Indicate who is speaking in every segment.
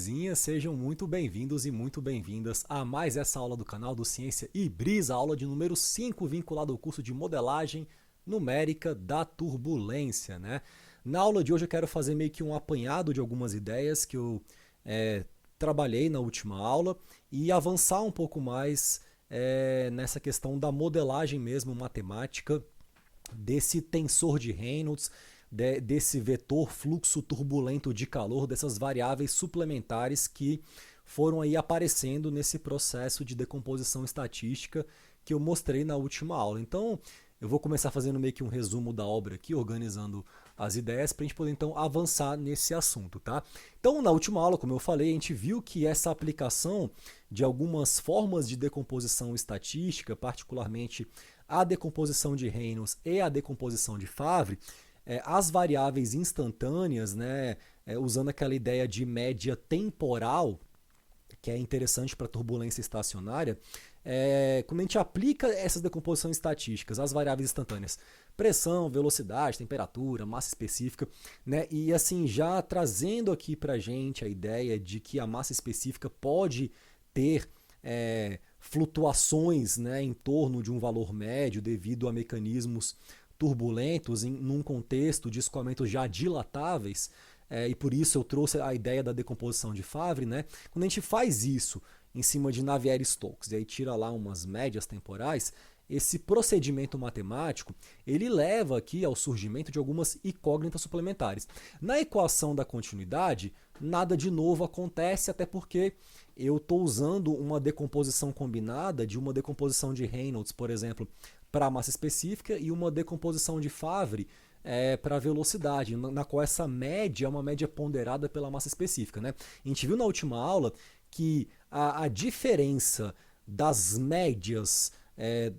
Speaker 1: belezinha? Sejam muito bem-vindos e muito bem-vindas a mais essa aula do canal do Ciência e Brisa, aula de número 5, vinculada ao curso de modelagem numérica da turbulência, né? Na aula de hoje eu quero fazer meio que um apanhado de algumas ideias que eu trabalhei na última aula e avançar um pouco mais nessa questão da modelagem mesmo matemática desse tensor de Reynolds, desse vetor fluxo turbulento de calor, dessas variáveis suplementares que foram aí aparecendo nesse processo de decomposição estatística que eu mostrei na última aula. Então, eu vou começar fazendo meio que um resumo da obra aqui, organizando as ideias para a gente poder então avançar nesse assunto, tá? Então, na última aula, como eu falei, a gente viu que essa aplicação de algumas formas de decomposição estatística, particularmente a decomposição de Reynolds e a decomposição de Favre, as variáveis instantâneas, né, usando aquela ideia de média temporal, que é interessante para turbulência estacionária, quando a gente aplica essas decomposições estatísticas, as variáveis instantâneas, pressão, velocidade, temperatura, massa específica, né, e assim já trazendo aqui para a gente a ideia de que a massa específica pode ter flutuações, né, em torno de um valor médio devido a mecanismos turbulentos num contexto de escoamentos já dilatáveis, e por isso eu trouxe a ideia da decomposição de Favre, né? Quando a gente faz isso em cima de Navier-Stokes e aí tira lá umas médias temporais, esse procedimento matemático ele leva aqui ao surgimento de algumas incógnitas suplementares. Na equação da continuidade, nada de novo acontece, até porque eu estou usando uma decomposição combinada de uma decomposição de Reynolds, por exemplo, para a massa específica e uma decomposição de Favre para a velocidade, na qual essa média é uma média ponderada pela massa específica, né? A gente viu na última aula que a diferença das médias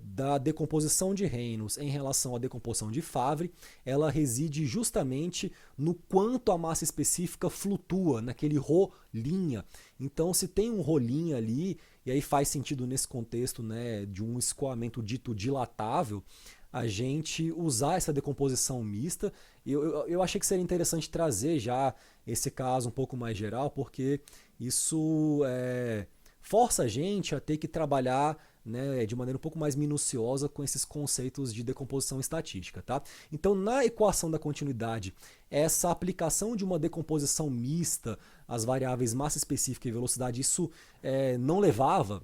Speaker 1: da decomposição de Reynolds em relação à decomposição de Favre, ela reside justamente no quanto a massa específica flutua, naquele rolinha. Então, se tem um rolinho ali, e aí faz sentido nesse contexto, né, de um escoamento dito dilatável, a gente usar essa decomposição mista. Eu achei que seria interessante trazer já esse caso um pouco mais geral, porque isso força a gente a ter que trabalhar, né, de maneira um pouco mais minuciosa com esses conceitos de decomposição estatística, tá? Então, na equação da continuidade, essa aplicação de uma decomposição mista às variáveis massa específica e velocidade, isso não levava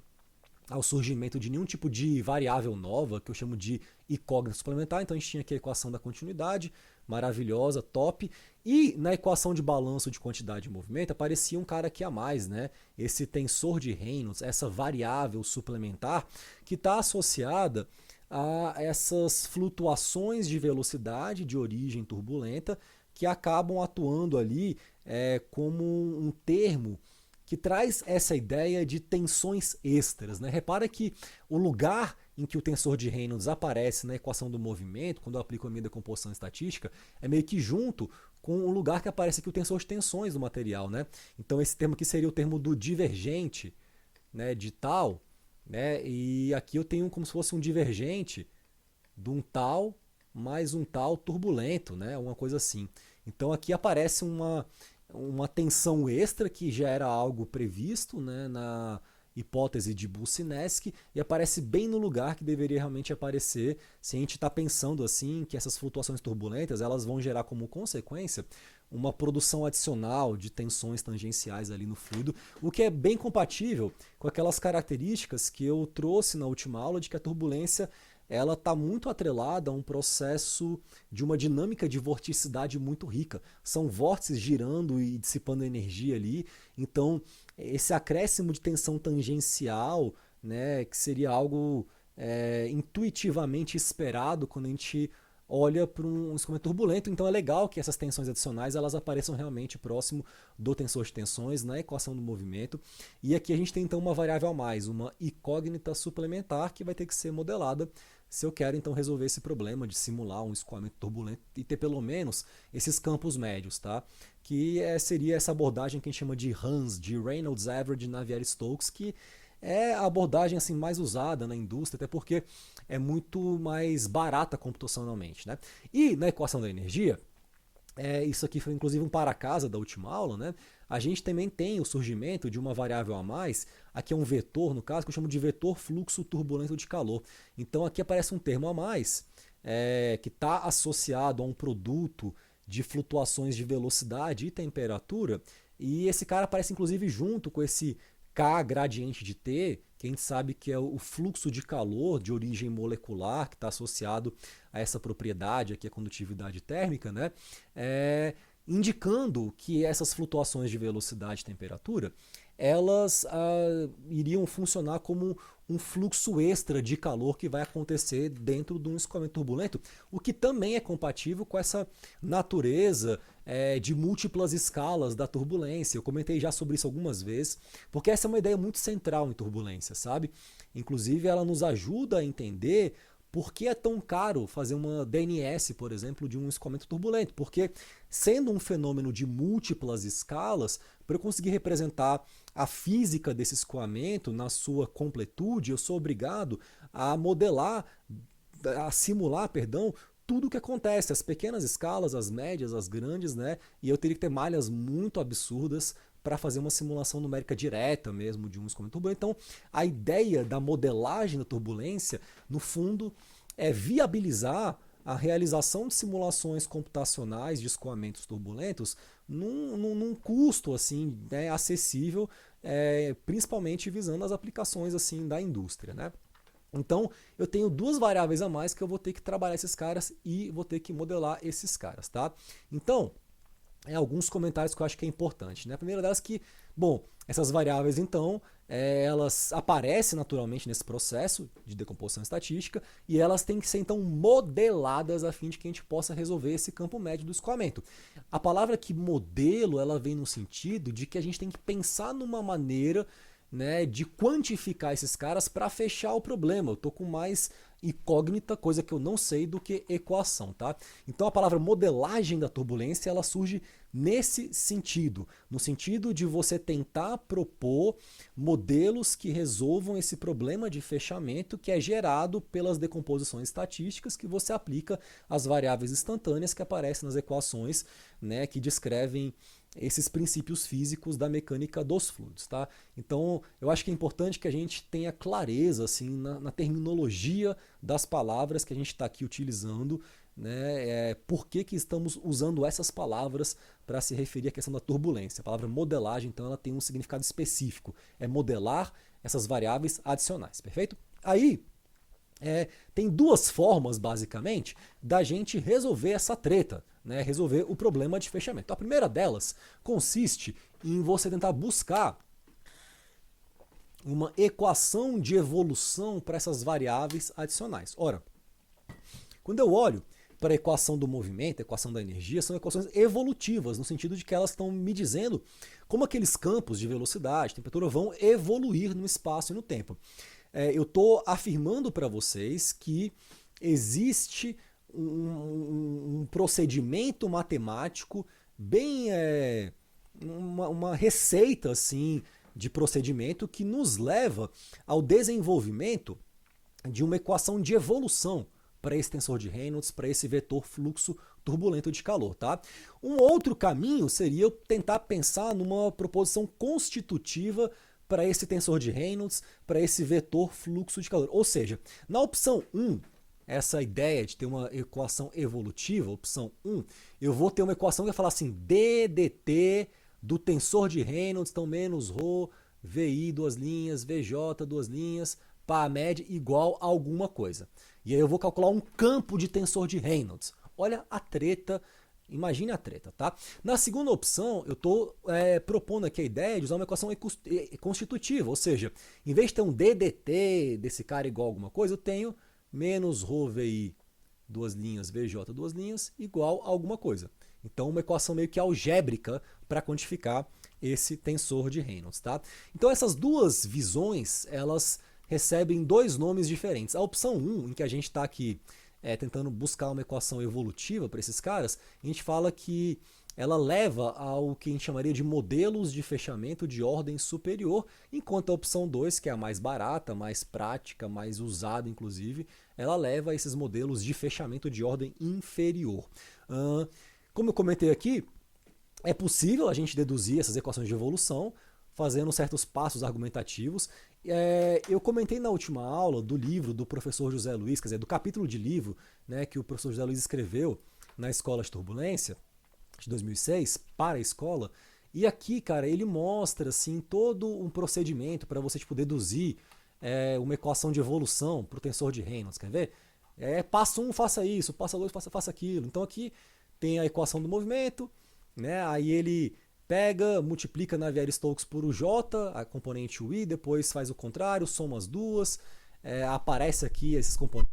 Speaker 1: ao surgimento de nenhum tipo de variável nova, que eu chamo de incógnita suplementar. Então a gente tinha aqui a equação da continuidade, maravilhosa, top, e na equação de balanço de quantidade de movimento aparecia um cara aqui a mais, né? Esse tensor de Reynolds, essa variável suplementar que está associada a essas flutuações de velocidade de origem turbulenta que acabam atuando ali como um termo que traz essa ideia de tensões extras, né? Repara que o lugar em que o tensor de Reynolds aparece na equação do movimento, quando eu aplico a minha decomposição estatística, é meio que junto com o lugar que aparece aqui o tensor de tensões do material, né? Então esse termo aqui seria o termo do divergente, né, de tal, né? E aqui eu tenho como se fosse um divergente de um tal mais um tal turbulento, né? Uma coisa assim. Então aqui aparece uma tensão extra que já era algo previsto, né, na hipótese de Boussinesq, e aparece bem no lugar que deveria realmente aparecer se a gente está pensando assim que essas flutuações turbulentas elas vão gerar como consequência uma produção adicional de tensões tangenciais ali no fluido, o que é bem compatível com aquelas características que eu trouxe na última aula de que a turbulência ela está muito atrelada a um processo de uma dinâmica de vorticidade muito rica. São vórtices girando e dissipando energia ali. Então, esse acréscimo de tensão tangencial, né, que seria algo intuitivamente esperado quando a gente olha para um escoamento turbulento. Então é legal que essas tensões adicionais elas apareçam realmente próximo do tensor de tensões na equação do movimento. E aqui a gente tem então uma variável a mais, uma incógnita suplementar que vai ter que ser modelada se eu quero então resolver esse problema de simular um escoamento turbulento e ter pelo menos esses campos médios, tá? Que seria essa abordagem que a gente chama de RANS, de Reynolds Average Navier-Stokes, que é a abordagem assim, mais usada na indústria, até porque é muito mais barata computacionalmente, né? E na equação da energia, Isso aqui foi inclusive um para-casa da última aula, né? A gente também tem o surgimento de uma variável a mais, aqui é um vetor, no caso, que eu chamo de vetor fluxo turbulento de calor. Então aqui aparece um termo a mais, que está associado a um produto de flutuações de velocidade e temperatura, e esse cara aparece inclusive junto com esse K gradiente de T, que a gente sabe que é o fluxo de calor de origem molecular, que está associado a essa propriedade aqui, a condutividade térmica, né? Indicando que essas flutuações de velocidade e temperatura, elas iriam funcionar como um fluxo extra de calor que vai acontecer dentro de um escoamento turbulento, o que também é compatível com essa natureza de múltiplas escalas da turbulência. Eu comentei já sobre isso algumas vezes, porque essa é uma ideia muito central em turbulência, sabe? Inclusive, ela nos ajuda a entender por que é tão caro fazer uma DNS, por exemplo, de um escoamento turbulento? Porque, sendo um fenômeno de múltiplas escalas, para eu conseguir representar a física desse escoamento na sua completude, eu sou obrigado a modelar, a simular, perdão, tudo o que acontece, as pequenas escalas, as médias, as grandes, né? E eu teria que ter malhas muito absurdas para fazer uma simulação numérica direta mesmo de um escoamento turbulento. Então, a ideia da modelagem da turbulência, no fundo, é viabilizar a realização de simulações computacionais de escoamentos turbulentos num custo assim, né, acessível, principalmente visando as aplicações assim da indústria, né? Então, eu tenho duas variáveis a mais que eu vou ter que trabalhar esses caras e vou ter que modelar esses caras, tá? Então, alguns comentários que eu acho que é importante, né? A primeira delas é que, bom, essas variáveis então, elas aparecem naturalmente nesse processo de decomposição estatística e elas têm que ser então modeladas a fim de que a gente possa resolver esse campo médio do escoamento. A palavra aqui modelo, ela vem no sentido de que a gente tem que pensar numa maneira, né, de quantificar esses caras para fechar o problema. Eu estou com mais incógnita, coisa que eu não sei, do que equação, tá? Então a palavra modelagem da turbulência, ela surge nesse sentido, no sentido de você tentar propor modelos que resolvam esse problema de fechamento que é gerado pelas decomposições estatísticas que você aplica às variáveis instantâneas que aparecem nas equações, né, que descrevem esses princípios físicos da mecânica dos fluidos, tá? Então, eu acho que é importante que a gente tenha clareza assim na terminologia das palavras que a gente está aqui utilizando, né? Por que estamos usando essas palavras para se referir à questão da turbulência? A palavra modelagem, então, ela tem um significado específico, é modelar essas variáveis adicionais, perfeito? Aí, tem duas formas, basicamente, da gente resolver essa treta, né? Resolver o problema de fechamento. A primeira delas consiste em você tentar buscar uma equação de evolução para essas variáveis adicionais. Ora, quando eu olho para a equação do movimento, a equação da energia, são equações evolutivas, no sentido de que elas estão me dizendo como aqueles campos de velocidade, temperatura vão evoluir no espaço e no tempo. Eu estou afirmando para vocês que existe um procedimento matemático bem uma receita assim de procedimento que nos leva ao desenvolvimento de uma equação de evolução para esse tensor de Reynolds, para esse vetor fluxo turbulento de calor, tá? Um outro caminho seria eu tentar pensar numa proposição constitutiva para esse tensor de Reynolds, para esse vetor fluxo de calor. Ou seja, na opção 1, essa ideia de ter uma equação evolutiva, opção 1, eu vou ter uma equação que vai falar assim, ddt do tensor de Reynolds, então menos ρ, VI, duas linhas, VJ, duas linhas, pá média igual a alguma coisa. E aí eu vou calcular um campo de tensor de Reynolds. Olha a treta. Imagine a treta, tá? Na segunda opção, eu estou propondo aqui a ideia de usar uma equação constitutiva, ou seja, em vez de ter um DDT desse cara igual a alguma coisa, eu tenho menos ρVI, duas linhas, VJ, duas linhas, igual a alguma coisa. Então, uma equação meio que algébrica para quantificar esse tensor de Reynolds, tá? Então, essas duas visões, elas recebem dois nomes diferentes. A opção 1, em que a gente está aqui tentando buscar uma equação evolutiva para esses caras, a gente fala que ela leva ao que a gente chamaria de modelos de fechamento de ordem superior, enquanto a opção 2, que é a mais barata, mais prática, mais usada inclusive, ela leva a esses modelos de fechamento de ordem inferior. Como eu comentei aqui, é possível a gente deduzir essas equações de evolução fazendo certos passos argumentativos. Eu comentei na última aula do livro do professor José Luiz, quer dizer, do capítulo de livro, né, que o professor José Luiz escreveu na Escola de Turbulência, de 2006, para a escola. E aqui, cara, ele mostra assim, todo um procedimento para você tipo, deduzir uma equação de evolução para o tensor de Reynolds. Quer ver? Passo 1, faça isso, passo 2, faça aquilo. Então aqui tem a equação do movimento, né? Aí ele pega, multiplica Navier-Stokes por o J, a componente U I, depois faz o contrário, soma as duas, aparece aqui esses componentes,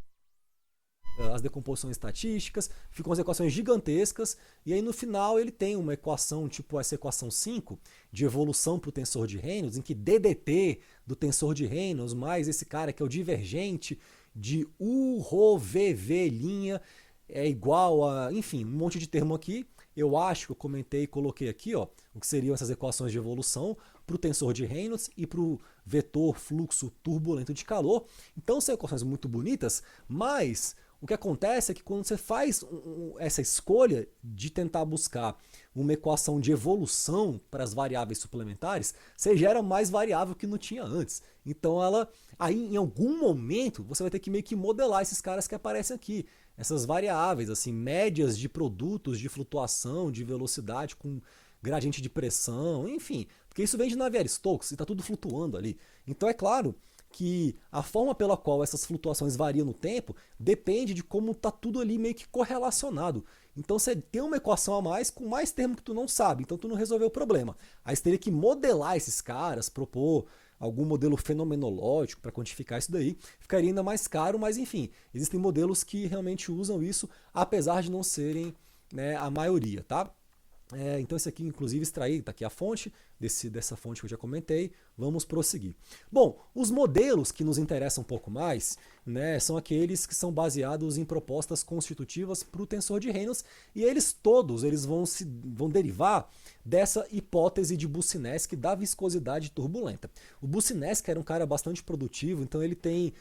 Speaker 1: as decomposições estatísticas, ficam as equações gigantescas, e aí no final ele tem uma equação, tipo essa equação 5, de evolução para o tensor de Reynolds, em que DDT do tensor de Reynolds, mais esse cara que é o divergente de U, Rho, VV' é igual a, enfim, um monte de termo aqui. Eu acho que eu comentei e coloquei aqui, ó, o que seriam essas equações de evolução para o tensor de Reynolds e para o vetor fluxo turbulento de calor. Então são equações muito bonitas, mas o que acontece é que quando você faz essa escolha de tentar buscar uma equação de evolução para as variáveis suplementares, você gera mais variável que não tinha antes. Então aí em algum momento você vai ter que meio que modelar esses caras que aparecem aqui. Essas variáveis, assim, médias de produtos de flutuação, de velocidade com gradiente de pressão, enfim. Porque isso vem de Navier-Stokes e está tudo flutuando ali. Então é claro que a forma pela qual essas flutuações variam no tempo depende de como está tudo ali meio que correlacionado. Então você tem uma equação a mais com mais termo que tu não sabe, então tu não resolveu o problema. Aí você teria que modelar esses caras, propor algum modelo fenomenológico para quantificar isso daí, ficaria ainda mais caro, mas enfim, existem modelos que realmente usam isso, apesar de não serem, né, a maioria, tá? Então esse aqui, inclusive, extraí, está aqui a fonte, dessa fonte que eu já comentei, vamos prosseguir. Bom, os modelos que nos interessam um pouco mais, né, são aqueles que são baseados em propostas constitutivas para o tensor de Reynolds, e eles todos vão derivar dessa hipótese de Boussinesq da viscosidade turbulenta. O Boussinesq era um cara bastante produtivo, então ele tem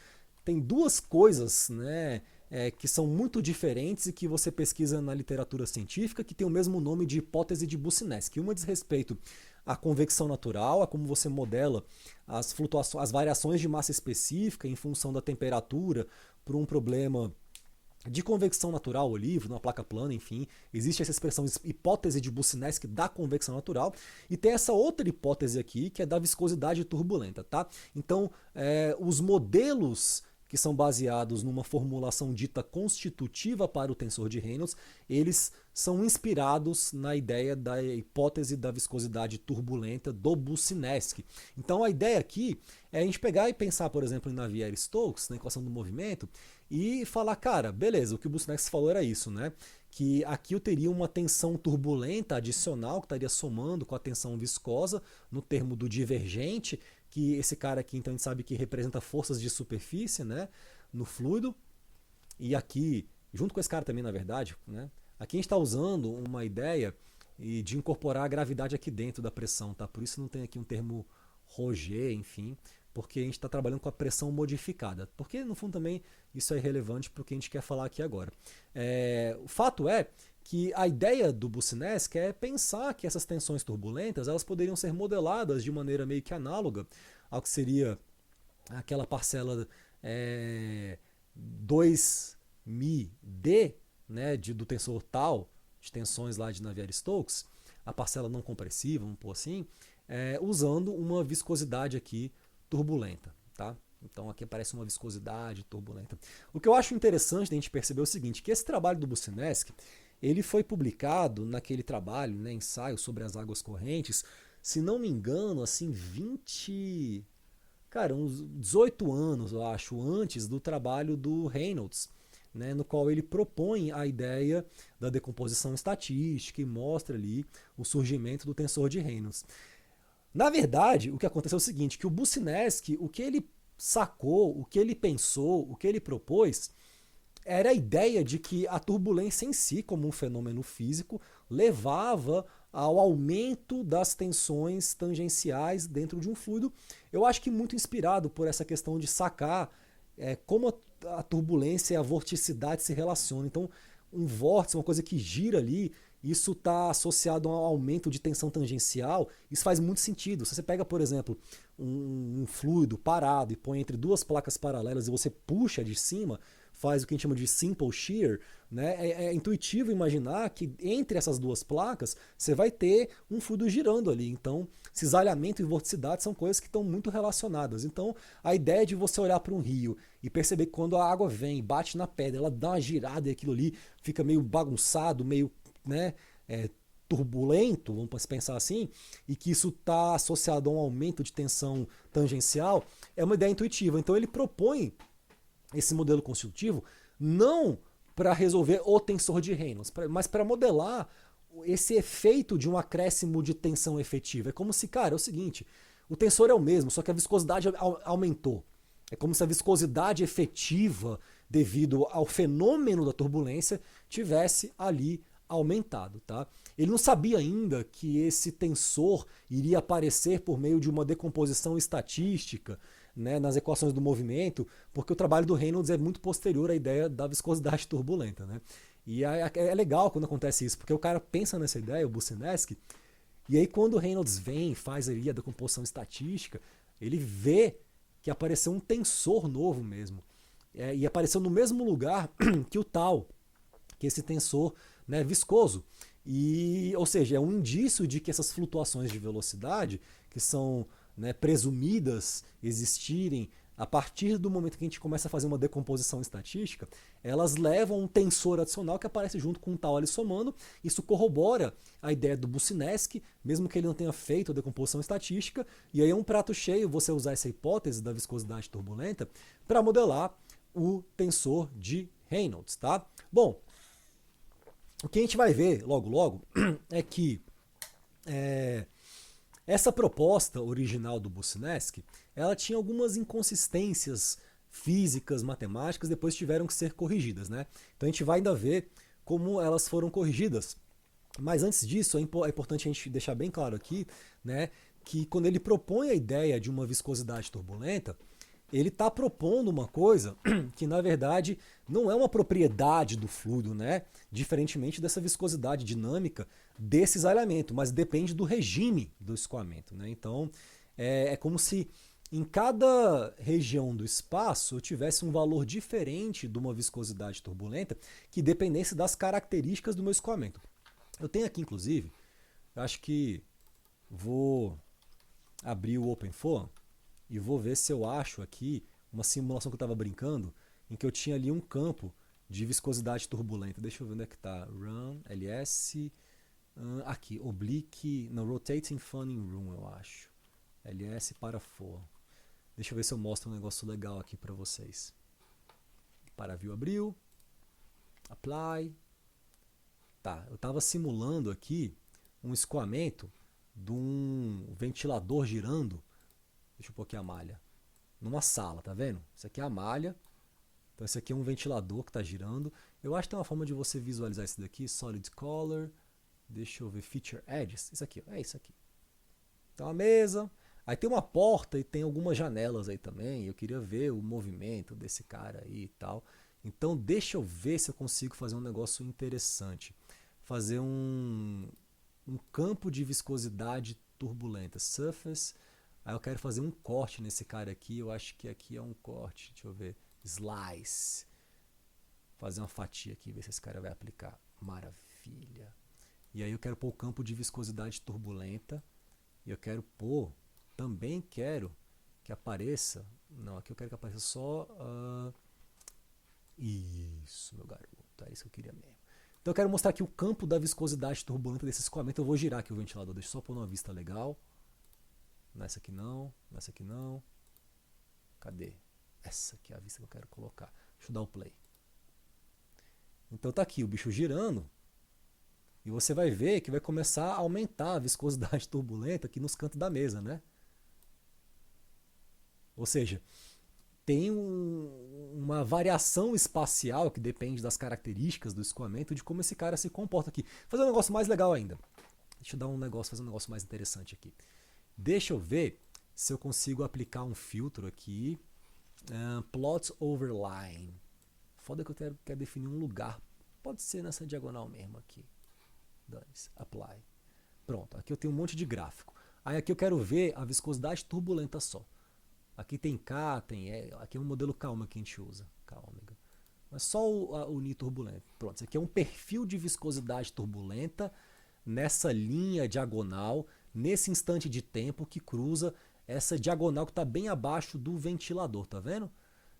Speaker 1: duas coisas, né, que são muito diferentes e que você pesquisa na literatura científica, que tem o mesmo nome de hipótese de Boussinesq. Uma diz respeito à convecção natural, a como você modela as flutuações, as variações de massa específica em função da temperatura por um problema de convecção natural, livre, numa placa plana, enfim. Existe essa expressão hipótese de Boussinesq da convecção natural, e tem essa outra hipótese aqui, que é da viscosidade turbulenta, tá? Então, os modelos que são baseados numa formulação dita constitutiva para o tensor de Reynolds, eles são inspirados na ideia da hipótese da viscosidade turbulenta do Boussinesq. Então a ideia aqui é a gente pegar e pensar, por exemplo, em Navier-Stokes, na equação do movimento, e falar, cara, beleza, o que o Boussinesq falou era isso, né? Que aqui eu teria uma tensão turbulenta adicional, que estaria somando com a tensão viscosa, no termo do divergente, que esse cara aqui, então, a gente sabe que representa forças de superfície, né, no fluido. E aqui, junto com esse cara também, na verdade, né, aqui a gente está usando uma ideia de incorporar a gravidade aqui dentro da pressão, tá? Por isso não tem aqui um termo Roger, enfim, porque a gente está trabalhando com a pressão modificada. Porque, no fundo, também isso é irrelevante para o que a gente quer falar aqui agora. O fato é que a ideia do Boussinesq é pensar que essas tensões turbulentas elas poderiam ser modeladas de maneira meio que análoga ao que seria aquela parcela 2μd, né, do tensor tal, de tensões lá de Navier-Stokes, a parcela não compressiva, vamos pôr assim, usando uma viscosidade aqui turbulenta, tá? Então aqui aparece uma viscosidade turbulenta. O que eu acho interessante da gente perceber é o seguinte, que esse trabalho do Boussinesq, ele foi publicado naquele trabalho, né, ensaio sobre as águas correntes, se não me engano, assim, uns 18 anos, eu acho, antes do trabalho do Reynolds, né, no qual ele propõe a ideia da decomposição estatística e mostra ali o surgimento do tensor de Reynolds. Na verdade, o que aconteceu é o seguinte, que o Boussinesq, o que ele sacou, o que ele pensou, o que ele propôs, era a ideia de que a turbulência em si, como um fenômeno físico, levava ao aumento das tensões tangenciais dentro de um fluido. Eu acho que muito inspirado por essa questão de sacar como a turbulência e a vorticidade se relacionam. Então, um vórtice, uma coisa que gira ali, isso está associado a um aumento de tensão tangencial. Isso faz muito sentido. Se você pega, por exemplo, um fluido parado e põe entre duas placas paralelas e você puxa de cima, faz o que a gente chama de simple shear, né? É intuitivo imaginar que entre essas duas placas você vai ter um fluido girando ali. Então, cisalhamento e vorticidade são coisas que estão muito relacionadas. Então, a ideia de você olhar para um rio e perceber que quando a água vem, bate na pedra, ela dá uma girada e aquilo ali fica meio bagunçado, meio, né, turbulento, vamos pensar assim, e que isso está associado a um aumento de tensão tangencial, é uma ideia intuitiva. Então, ele propõe esse modelo constitutivo não para resolver o tensor de Reynolds, mas para modelar esse efeito de um acréscimo de tensão efetiva. É como se, cara, é o seguinte, o tensor é o mesmo, só que a viscosidade aumentou. É como se a viscosidade efetiva, devido ao fenômeno da turbulência, tivesse ali aumentado. Tá? Ele não sabia ainda que esse tensor iria aparecer por meio de uma decomposição estatística, né, nas equações do movimento, porque o trabalho do Reynolds é muito posterior à ideia da viscosidade turbulenta. Né? E é legal quando acontece isso, porque o cara pensa nessa ideia, o Boussinesq, e aí quando o Reynolds vem e faz ali a decomposição estatística, ele vê que apareceu um tensor novo mesmo. E apareceu no mesmo lugar que o tal, que esse tensor, né, viscoso. Ou seja, é um indício de que essas flutuações de velocidade, que são, né, presumidas existirem a partir do momento que a gente começa a fazer uma decomposição estatística, elas levam um tensor adicional que aparece junto com um tal ali somando. Isso corrobora a ideia do Boussinesq, mesmo que ele não tenha feito a decomposição estatística, e aí é um prato cheio você usar essa hipótese da viscosidade turbulenta para modelar o tensor de Reynolds. Tá? Bom, o que a gente vai ver logo logo é que essa proposta original do Boussinesq, ela tinha algumas inconsistências físicas, matemáticas, depois tiveram que ser corrigidas. Né? Então a gente vai ainda ver como elas foram corrigidas. Mas antes disso, é importante a gente deixar bem claro aqui, né, que quando ele propõe a ideia de uma viscosidade turbulenta, ele está propondo uma coisa que, na verdade, não é uma propriedade do fluido, né? Diferentemente dessa viscosidade dinâmica desse cisalhamento, mas depende do regime do escoamento. Né? Então, é como se em cada região do espaço eu tivesse um valor diferente de uma viscosidade turbulenta que dependesse das características do meu escoamento. Eu tenho aqui, inclusive, eu acho que vou abrir o OpenFOAM e vou ver se eu acho aqui uma simulação que eu estava brincando, em que eu tinha ali um campo de viscosidade turbulenta. Deixa eu ver onde é que está. Run, ls, aqui, oblique, não, rotating fanning room, eu acho. ls para FOA. Deixa eu ver se eu mostro um negócio legal aqui para vocês. Paraview abriu, apply. Tá, eu estava simulando aqui um escoamento de um ventilador girando. Deixa eu pôr aqui a malha. Numa sala, tá vendo? Isso aqui é a malha. Então esse aqui é um ventilador que está girando. Eu acho que tem uma forma de você visualizar isso daqui. Solid Color. Deixa eu ver. Feature Edges. Isso aqui, é isso aqui. Então a mesa. Aí tem uma porta e tem algumas janelas aí também. Eu queria ver o movimento desse cara aí e tal. Então deixa eu ver se eu consigo fazer um negócio interessante. Fazer um campo de viscosidade turbulenta. Surface. Aí eu quero fazer um corte nesse cara aqui. Eu acho que aqui é um corte. Deixa eu ver. Slice. Fazer uma fatia aqui. Ver se esse cara vai aplicar. Maravilha. E aí eu quero pôr o campo de viscosidade turbulenta. E eu quero pôr. Também quero que apareça. Não, aqui eu quero que apareça só. Isso, meu garoto. É isso que eu queria mesmo. Então eu quero mostrar aqui o campo da viscosidade turbulenta desse escoamento. Eu vou girar aqui o ventilador. Deixa eu só pôr numa vista legal. Nessa aqui não, nessa aqui não. Cadê? Essa aqui é a vista que eu quero colocar. Deixa eu dar o play. Então tá aqui o bicho girando. E você vai ver que vai começar a aumentar a viscosidade turbulenta aqui nos cantos da mesa, né? Ou seja, tem uma variação espacial que depende das características do escoamento de como esse cara se comporta aqui. Vou fazer um negócio mais legal ainda. Deixa eu dar fazer um negócio mais interessante aqui. Deixa eu ver se eu consigo aplicar um filtro aqui. Plot over line. Foda que eu quero definir um lugar. Pode ser nessa diagonal mesmo aqui. Dane-se, apply. Pronto, aqui eu tenho um monte de gráfico. Aí aqui eu quero ver a viscosidade turbulenta só. Aqui tem K, tem E, aqui é um modelo Calma que a gente usa, K ômega. Mas só o Ni turbulento. Pronto, isso aqui é um perfil de viscosidade turbulenta nessa linha diagonal, nesse instante de tempo que cruza essa diagonal que está bem abaixo do ventilador, tá vendo?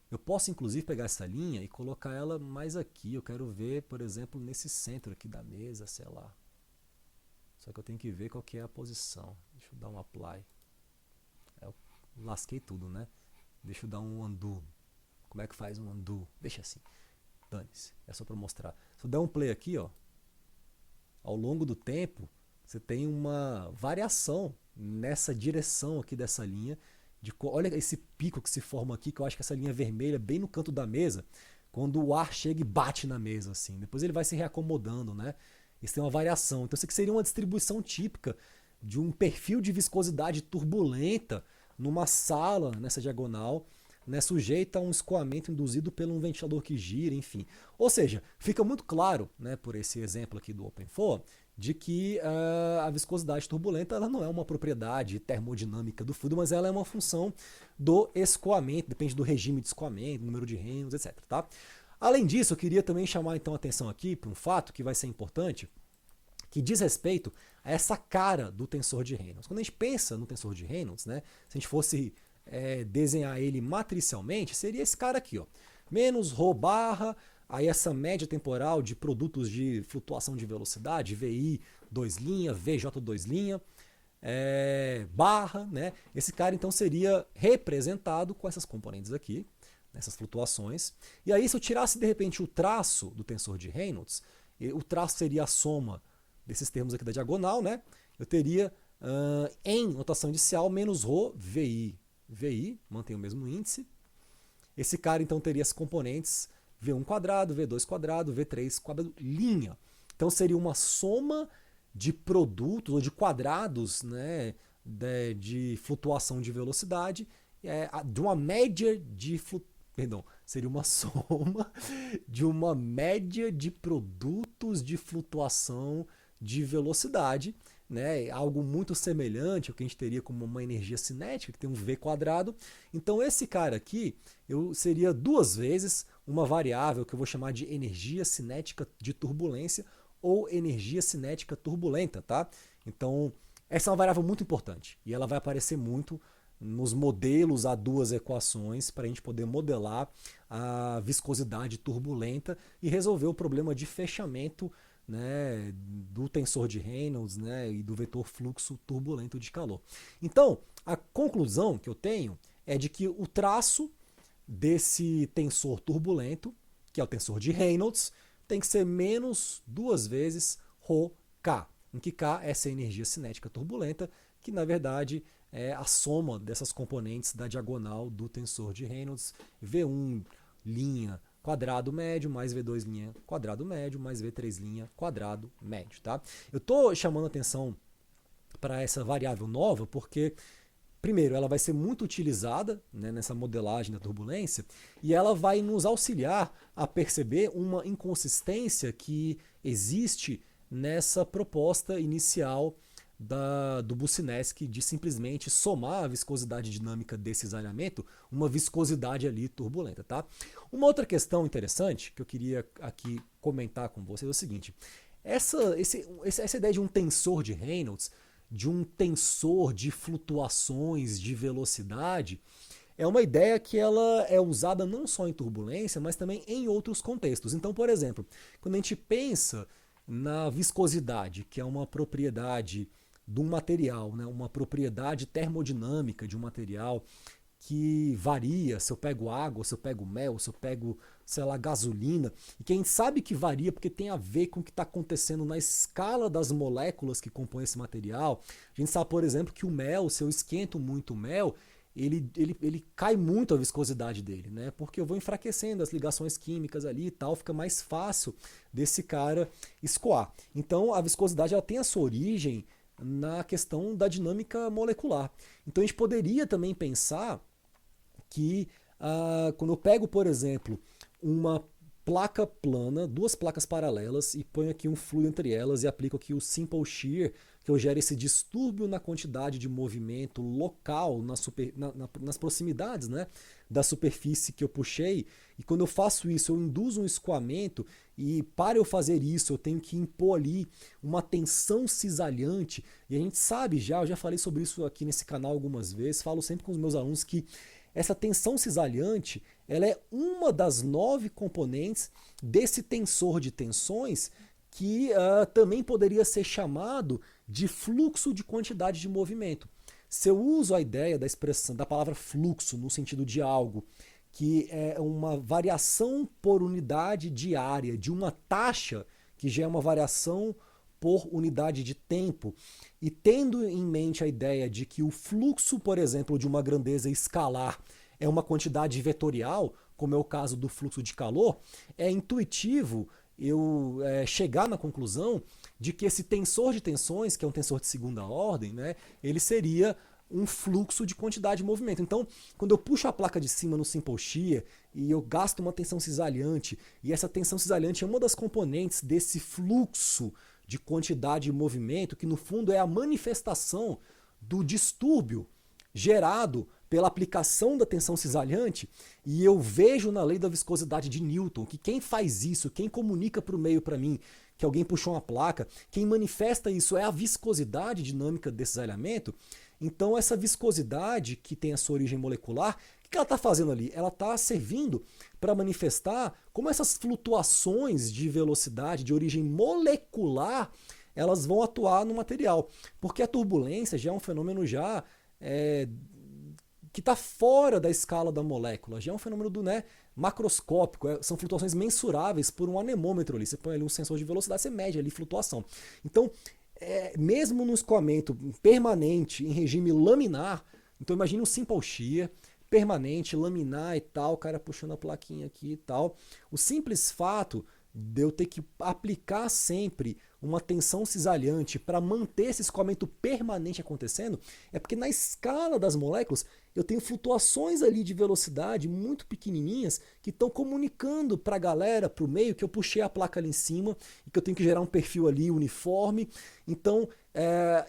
Speaker 1: Eu posso inclusive pegar essa linha e colocar ela mais aqui. Eu quero ver, por exemplo, nesse centro aqui da mesa, sei lá. Só que eu tenho que ver qual que é a posição. Deixa eu dar um apply. Eu lasquei tudo, né? Deixa eu dar um undo. Como é que faz um undo? Deixa assim. Dane-se. É só para mostrar. Se eu der um play aqui, ó, ao longo do tempo, você tem uma variação nessa direção aqui dessa linha. Olha esse pico que se forma aqui, que eu acho que essa linha vermelha bem no canto da mesa, quando o ar chega e bate na mesa assim. Depois ele vai se reacomodando, né? Isso tem uma variação. Então isso aqui seria uma distribuição típica de um perfil de viscosidade turbulenta numa sala, nessa diagonal, né, sujeita a um escoamento induzido por um ventilador que gira, enfim. Ou seja, fica muito claro, né, por esse exemplo aqui do OpenFOA, de que a viscosidade turbulenta ela não é uma propriedade termodinâmica do fluido, mas ela é uma função do escoamento, depende do regime de escoamento, número de Reynolds, etc. Tá? Além disso, eu queria também chamar então a atenção aqui para um fato que vai ser importante, que diz respeito a essa cara do tensor de Reynolds. Quando a gente pensa no tensor de Reynolds, né, se a gente fosse desenhar ele matricialmente, seria esse cara aqui, ó, menos ρ barra, aí essa média temporal de produtos de flutuação de velocidade, VI 2', VJ 2', barra, né? Esse cara então seria representado com essas componentes aqui, nessas flutuações. E aí se eu tirasse de repente o traço do tensor de Reynolds, o traço seria a soma desses termos aqui da diagonal, né? Eu teria em notação inicial menos ρ, VI, mantém o mesmo índice. Esse cara então teria as componentes V1 quadrado, V2 quadrado, V3 quadrado, linha. Então seria uma soma de produtos ou de quadrados, né, de flutuação de velocidade, de uma média de seria uma soma de uma média de produtos de flutuação de velocidade, né, algo muito semelhante ao que a gente teria como uma energia cinética, que tem um V quadrado. Então esse cara aqui seria duas vezes uma variável que eu vou chamar de energia cinética de turbulência ou energia cinética turbulenta, tá? Então essa é uma variável muito importante e ela vai aparecer muito nos modelos a duas equações para a gente poder modelar a viscosidade turbulenta e resolver o problema de fechamento, né, do tensor de Reynolds, né, e do vetor fluxo turbulento de calor. Então, a conclusão que eu tenho é de que o traço desse tensor turbulento, que é o tensor de Reynolds, tem que ser menos duas vezes ρk, em que K é essa energia cinética turbulenta, que na verdade é a soma dessas componentes da diagonal do tensor de Reynolds, V1 linha quadrado médio, mais V2 linha quadrado médio, mais V3 linha quadrado médio. Tá? Eu estou chamando atenção para essa variável nova porque, primeiro, ela vai ser muito utilizada, né, nessa modelagem da turbulência e ela vai nos auxiliar a perceber uma inconsistência que existe nessa proposta inicial do Boussinesq de simplesmente somar a viscosidade dinâmica desse cisalhamento, uma viscosidade ali turbulenta. Tá? Uma outra questão interessante que eu queria aqui comentar com vocês é o seguinte: essa ideia de um tensor de Reynolds, de um tensor de flutuações de velocidade, é uma ideia que ela é usada não só em turbulência, mas também em outros contextos. Então, por exemplo, quando a gente pensa na viscosidade, que é uma propriedade de um material, né, uma propriedade termodinâmica de um material que varia, se eu pego água, se eu pego mel, se eu pego, sei lá, gasolina, e que a gente sabe que varia porque tem a ver com o que está acontecendo na escala das moléculas que compõem esse material. A gente sabe, por exemplo, que o mel, se eu esquento muito o mel, ele cai muito a viscosidade dele, né? Porque eu vou enfraquecendo as ligações químicas ali e tal, fica mais fácil desse cara escoar. Então a viscosidade ela tem a sua origem na questão da dinâmica molecular. Então a gente poderia também pensar que quando eu pego, por exemplo, uma placa plana, duas placas paralelas e ponho aqui um fluido entre elas e aplico aqui o Simple Shear, que eu gero esse distúrbio na quantidade de movimento local nas proximidades, né, da superfície que eu puxei. E quando eu faço isso, eu induzo um escoamento e para eu fazer isso eu tenho que impor ali uma tensão cisalhante. E a gente sabe eu já falei sobre isso aqui nesse canal algumas vezes, falo sempre com os meus alunos que essa tensão cisalhante ela é uma das 9 componentes desse tensor de tensões que também poderia ser chamado de fluxo de quantidade de movimento. Se eu uso a ideia da expressão da palavra fluxo no sentido de algo que é uma variação por unidade de área de uma taxa, que já é uma variação por unidade de tempo, e tendo em mente a ideia de que o fluxo, por exemplo, de uma grandeza escalar é uma quantidade vetorial, como é o caso do fluxo de calor, é intuitivo eu chegar na conclusão de que esse tensor de tensões, que é um tensor de segunda ordem, né, ele seria um fluxo de quantidade de movimento. Então, quando eu puxo a placa de cima no Simple Shear e eu gasto uma tensão cisalhante, e essa tensão cisalhante é uma das componentes desse fluxo de quantidade de movimento, que no fundo é a manifestação do distúrbio gerado pela aplicação da tensão cisalhante, e eu vejo na lei da viscosidade de Newton que quem faz isso, quem comunica para o meio para mim que alguém puxou uma placa, quem manifesta isso é a viscosidade dinâmica desse cisalhamento. Então essa viscosidade que tem a sua origem molecular, o que ela está fazendo ali? Ela está servindo para manifestar como essas flutuações de velocidade de origem molecular elas vão atuar no material. Porque a turbulência já é um fenômeno que está fora da escala da molécula, já é um fenômeno macroscópico, são flutuações mensuráveis por um anemômetro ali. Você põe ali um sensor de velocidade, você mede ali flutuação. Então, mesmo no escoamento permanente em regime laminar, então imagine um Simple Shear permanente, laminar e tal, o cara puxando a plaquinha aqui e tal. O simples fato de eu ter que aplicar sempre uma tensão cisalhante para manter esse escoamento permanente acontecendo, é porque na escala das moléculas eu tenho flutuações ali de velocidade muito pequenininhas que estão comunicando para a galera, para o meio, que eu puxei a placa ali em cima e que eu tenho que gerar um perfil ali uniforme. Então,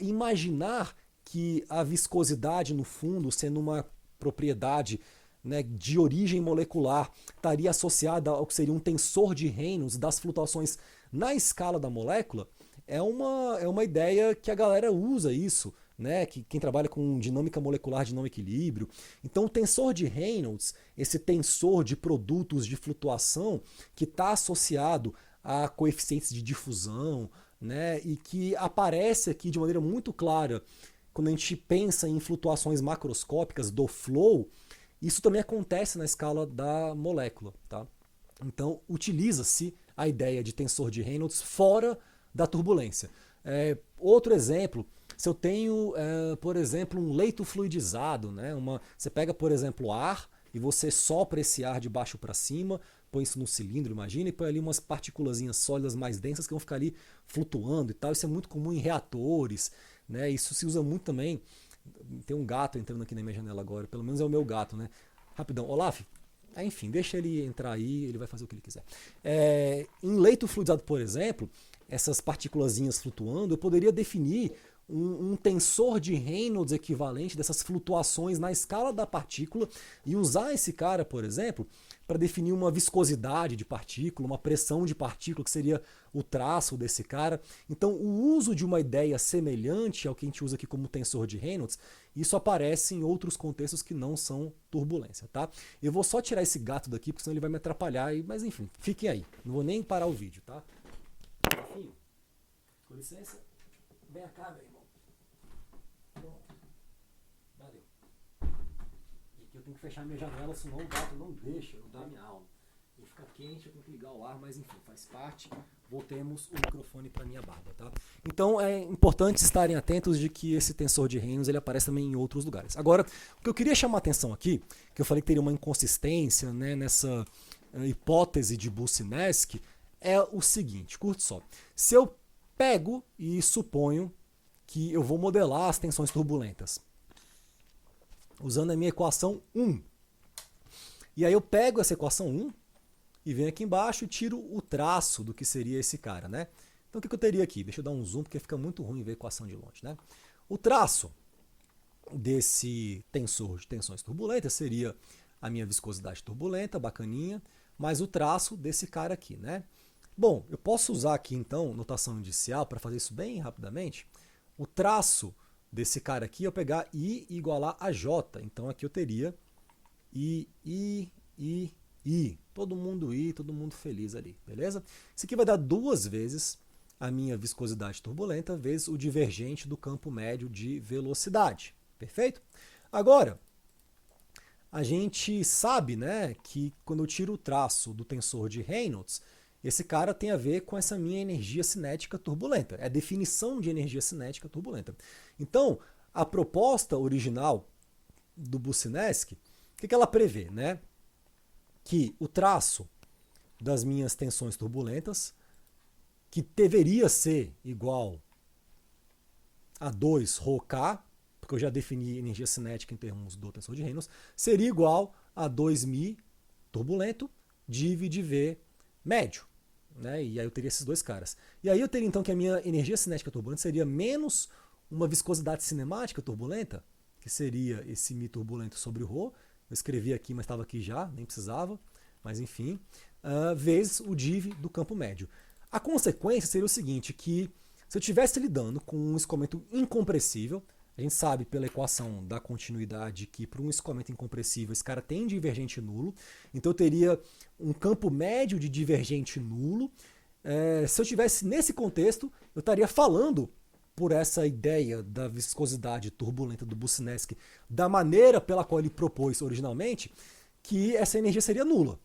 Speaker 1: imaginar que a viscosidade no fundo, sendo uma propriedade de origem molecular, estaria associada ao que seria um tensor de Reynolds das flutuações na escala da molécula, é uma ideia que a galera usa isso, que quem trabalha com dinâmica molecular de não equilíbrio. Então o tensor de Reynolds, esse tensor de produtos de flutuação que está associado a coeficientes de difusão, e que aparece aqui de maneira muito clara quando a gente pensa em flutuações macroscópicas do flow. Isso também acontece na escala da molécula. Tá? Então, utiliza-se a ideia de tensor de Reynolds fora da turbulência. Outro exemplo, se eu tenho, por exemplo, um leito fluidizado, você pega, por exemplo, ar e você sopra esse ar de baixo para cima, põe isso no cilindro, imagina, e põe ali umas partículazinhas sólidas mais densas que vão ficar ali flutuando e tal. Isso é muito comum em reatores, isso se usa muito também. Tem um gato entrando aqui na minha janela agora, pelo menos é o meu gato, Rapidão, Olaf, enfim, deixa ele entrar aí, ele vai fazer o que ele quiser. Em leito fluidizado, por exemplo, essas partículazinhas flutuando, eu poderia definir um tensor de Reynolds equivalente dessas flutuações na escala da partícula e usar esse cara, por exemplo, para definir uma viscosidade de partícula, uma pressão de partícula, que seria o traço desse cara. Então, o uso de uma ideia semelhante ao que a gente usa aqui como tensor de Reynolds, isso aparece em outros contextos que não são turbulência. Tá? Eu vou só tirar esse gato daqui, porque senão ele vai me atrapalhar, mas enfim, fiquem aí. Não vou nem parar o vídeo. Tá? Filho, com licença. Vem cá, meu irmão. Pronto. Valeu. E aqui eu tenho que fechar minha janela, senão o gato não deixa eu dar minha aula. Ele fica quente, eu tenho que ligar o ar, mas enfim, faz parte. Voltemos o microfone para minha barba, tá? Então é importante estarem atentos de que esse tensor de Reynolds ele aparece também em outros lugares. Agora, o que eu queria chamar a atenção aqui, que eu falei que teria uma inconsistência nessa hipótese de Boussinesq, é o seguinte, curte só. Se eu pego e suponho que eu vou modelar as tensões turbulentas usando a minha equação 1. E aí eu pego essa equação 1 e venho aqui embaixo e tiro o traço do que seria esse cara, né? Então o que eu teria aqui? Deixa eu dar um zoom porque fica muito ruim ver a equação de longe, né? O traço desse tensor de tensões turbulentas seria a minha viscosidade turbulenta, bacaninha, mais o traço desse cara aqui, né? Bom, eu posso usar aqui então notação indicial para fazer isso bem rapidamente. O traço desse cara aqui eu pegar I igualar a J. Então aqui eu teria I. Todo mundo feliz ali, beleza? Isso aqui vai dar 2 vezes a minha viscosidade turbulenta vezes o divergente do campo médio de velocidade. Perfeito? Agora, a gente sabe, né, que quando eu tiro o traço do tensor de Reynolds, esse cara tem a ver com essa minha energia cinética turbulenta. É a definição de energia cinética turbulenta. Então, a proposta original do Boussinesq, o que ela prevê, né? Que o traço das minhas tensões turbulentas, que deveria ser igual a 2 ρk, porque eu já defini energia cinética em termos do tensor de Reynolds, seria igual a 2μ turbulento dividido V médio. Né? E aí eu teria esses dois caras. E aí eu teria então que a minha energia cinética turbulenta seria menos uma viscosidade cinemática turbulenta, que seria esse μ turbulento sobre o ρ. Eu escrevi aqui, mas estava aqui já, nem precisava. Mas enfim, vezes o div do campo médio. A consequência seria o seguinte, que se eu estivesse lidando com um escoamento incompressível, a gente sabe pela equação da continuidade que para um escoamento incompressível esse cara tem divergente nulo, então eu teria um campo médio de divergente nulo. Se eu estivesse nesse contexto, eu estaria falando por essa ideia da viscosidade turbulenta do Boussinesq, da maneira pela qual ele propôs originalmente, que essa energia seria nula.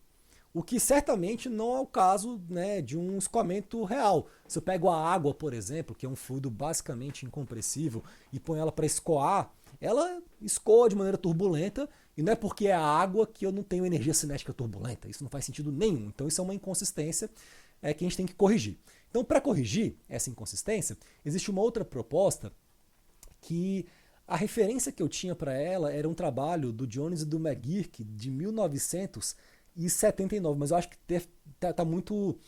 Speaker 1: O que certamente não é o caso, né, de um escoamento real. Se eu pego a água, por exemplo, que é um fluido basicamente incompressível, e põe ela para escoar, ela escoa de maneira turbulenta, e não é porque é a água que eu não tenho energia cinética turbulenta. Isso não faz sentido nenhum. Então isso é uma inconsistência que a gente tem que corrigir. Então, para corrigir essa inconsistência, existe uma outra proposta que a referência que eu tinha para ela era um trabalho do Jones e do McGurk de 1979, mas eu acho que está muito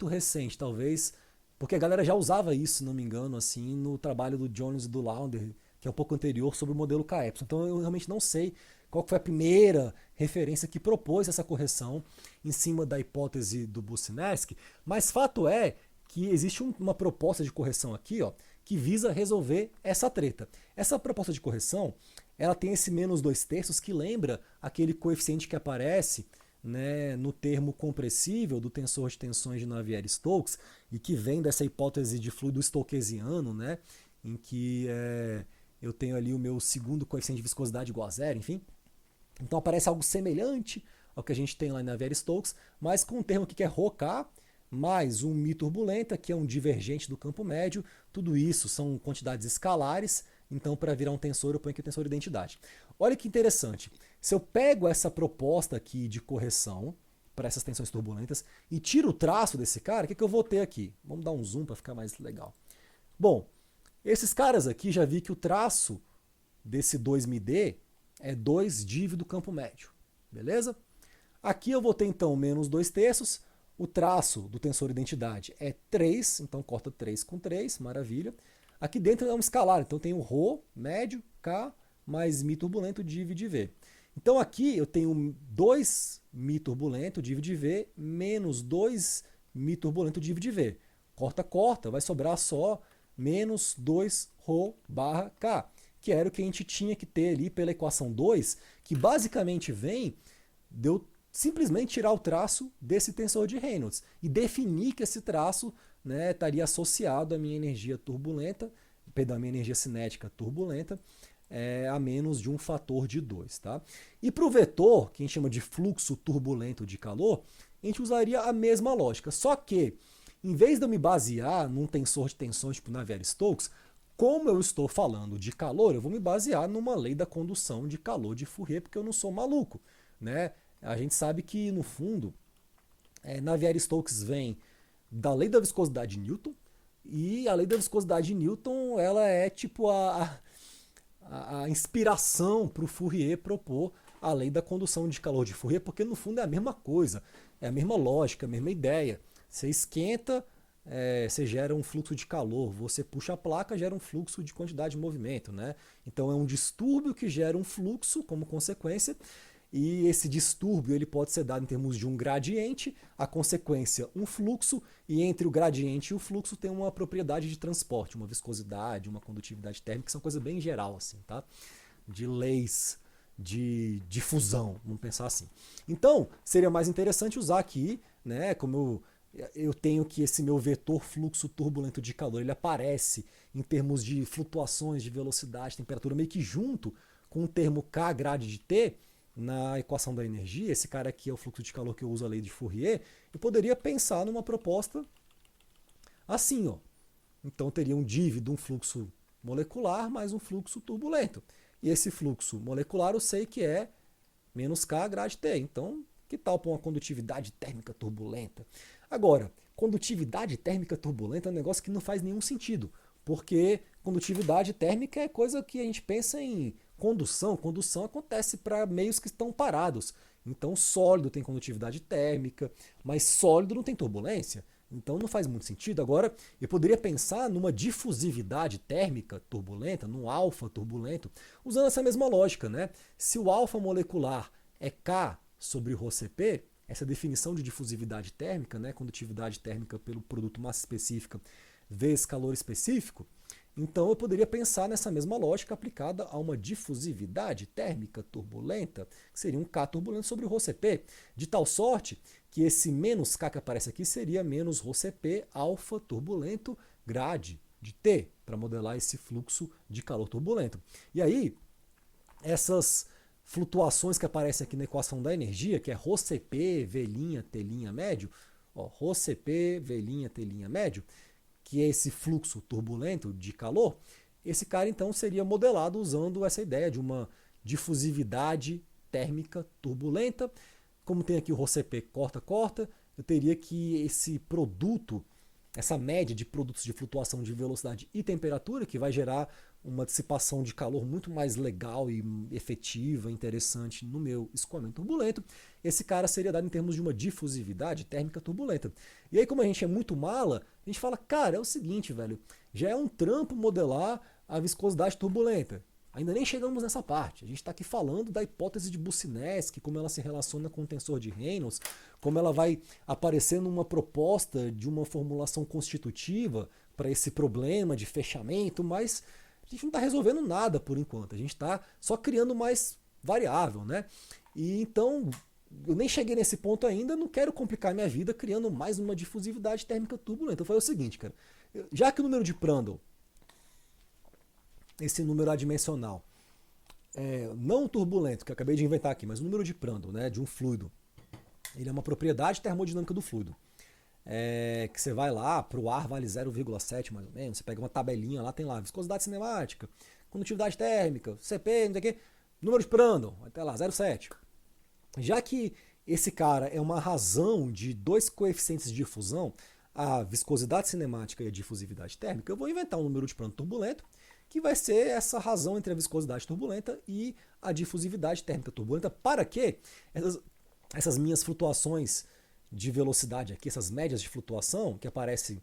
Speaker 1: recente, talvez, porque a galera já usava isso, se não me engano, assim, no trabalho do Jones e do Launder, que é um pouco anterior, sobre o modelo K-Epsilon. Então eu realmente não sei qual foi a primeira referência que propôs essa correção em cima da hipótese do Boussinesq, mas fato é que existe uma proposta de correção aqui, ó, que visa resolver essa treta. Essa proposta de correção, ela tem esse menos 2/3 que lembra aquele coeficiente que aparece, né, no termo compressível do tensor de tensões de Navier-Stokes e que vem dessa hipótese de fluido stokesiano, né, em que eu tenho ali o meu segundo coeficiente de viscosidade igual a zero, enfim. Então aparece algo semelhante ao que a gente tem lá em Navier-Stokes, mas com um termo aqui que é ρk, mais um μ turbulenta, que é um divergente do campo médio. Tudo isso são quantidades escalares, então para virar um tensor eu ponho aqui o tensor de identidade. Olha que interessante, se eu pego essa proposta aqui de correção para essas tensões turbulentas e tiro o traço desse cara, o que eu vou ter aqui? Vamos dar um zoom para ficar mais legal. Bom, esses caras aqui já vi que o traço desse 2μd é 2 div do campo médio, beleza? Aqui eu vou ter então menos 2/3, o traço do tensor identidade é 3, então corta 3 com 3, maravilha. Aqui dentro é um escalar, então tem o ρ médio, k, mais μ turbulento div de v. Então aqui eu tenho 2μ turbulento div de v menos 2μ turbulento div de v. Corta, corta, vai sobrar só menos 2ρ barra k, que era o que a gente tinha que ter ali pela equação 2, que basicamente vem de eu simplesmente tirar o traço desse tensor de Reynolds e definir que esse traço, né, estaria associado à minha energia turbulenta, perdão, à minha energia cinética turbulenta, a menos de um fator de 2. Tá? E para o vetor, que a gente chama de fluxo turbulento de calor, a gente usaria a mesma lógica, só que, em vez de eu me basear num tensor de tensões tipo Navier-Stokes, como eu estou falando de calor, eu vou me basear numa lei da condução de calor de Fourier, porque eu não sou maluco, né? A gente sabe que, no fundo, Navier-Stokes vem da lei da viscosidade de Newton, e a lei da viscosidade de Newton ela é tipo a inspiração para o Fourier propor a lei da condução de calor de Fourier, porque no fundo é a mesma coisa, é a mesma lógica, a mesma ideia. Você esquenta, você gera um fluxo de calor, você puxa a placa, gera um fluxo de quantidade de movimento, né? Então é um distúrbio que gera um fluxo como consequência, e esse distúrbio ele pode ser dado em termos de um gradiente, a consequência um fluxo, e entre o gradiente e o fluxo tem uma propriedade de transporte, uma viscosidade, uma condutividade térmica, que são coisas bem geral, assim, tá? De leis de difusão, vamos pensar assim. Então, seria mais interessante usar aqui, né, como eu tenho que esse meu vetor fluxo turbulento de calor, ele aparece em termos de flutuações de velocidade, temperatura, meio que junto com o termo K grade de T, na equação da energia, esse cara aqui é o fluxo de calor que eu uso a lei de Fourier, eu poderia pensar numa proposta assim, ó. Então teria um div de um fluxo molecular mais um fluxo turbulento. E esse fluxo molecular eu sei que é menos K grade T. Então, que tal para uma condutividade térmica turbulenta? Agora, condutividade térmica turbulenta é um negócio que não faz nenhum sentido, porque condutividade térmica é coisa que a gente pensa em condução. Condução acontece para meios que estão parados. Então, sólido tem condutividade térmica, mas sólido não tem turbulência. Então não faz muito sentido. Agora, eu poderia pensar numa difusividade térmica turbulenta, num alfa turbulento, usando essa mesma lógica, né? Se o alfa molecular é K sobre ρCp, essa definição de difusividade térmica, né, condutividade térmica pelo produto massa específica vezes calor específico, então eu poderia pensar nessa mesma lógica aplicada a uma difusividade térmica turbulenta, que seria um K turbulento sobre ρCp, de tal sorte que esse menos K que aparece aqui seria menos ρCp alfa turbulento grade de T, para modelar esse fluxo de calor turbulento. E aí, essas flutuações que aparecem aqui na equação da energia, que é ρCp, V', T' médio, ó, ρCp, V', T' médio, que é esse fluxo turbulento de calor, esse cara então seria modelado usando essa ideia de uma difusividade térmica turbulenta. Como tem aqui o ρCp corta, eu teria que esse produto, essa média de produtos de flutuação de velocidade e temperatura, que vai gerar uma dissipação de calor muito mais legal e efetiva, interessante no meu escoamento turbulento, esse cara seria dado em termos de uma difusividade térmica turbulenta. E aí, como a gente é muito mala, a gente fala, cara, é o seguinte, velho, já é um trampo modelar a viscosidade turbulenta. Ainda nem chegamos nessa parte. A gente está aqui falando da hipótese de Boussinesq, como ela se relaciona com o tensor de Reynolds, como ela vai aparecer numa proposta de uma formulação constitutiva para esse problema de fechamento, mas a gente não está resolvendo nada por enquanto. A gente está só criando mais variável, né? E então, eu nem cheguei nesse ponto ainda, não quero complicar minha vida criando mais uma difusividade térmica turbulenta. Eu falei o seguinte, cara, já que o número de Prandtl, esse número adimensional, não turbulento, que eu acabei de inventar aqui, mas o número de Prandtl, né, de um fluido, ele é uma propriedade termodinâmica do fluido. Que você vai lá, para o ar vale 0,7 mais ou menos, você pega uma tabelinha lá, tem lá viscosidade cinemática, condutividade térmica, CP, não sei o quê, número de Prandtl, até lá, 0,7. Já que esse cara é uma razão de dois coeficientes de difusão, a viscosidade cinemática e a difusividade térmica, eu vou inventar um número de Prandtl turbulento, que vai ser essa razão entre a viscosidade turbulenta e a difusividade térmica turbulenta, para que essas minhas flutuações de velocidade aqui, essas médias de flutuação, que aparecem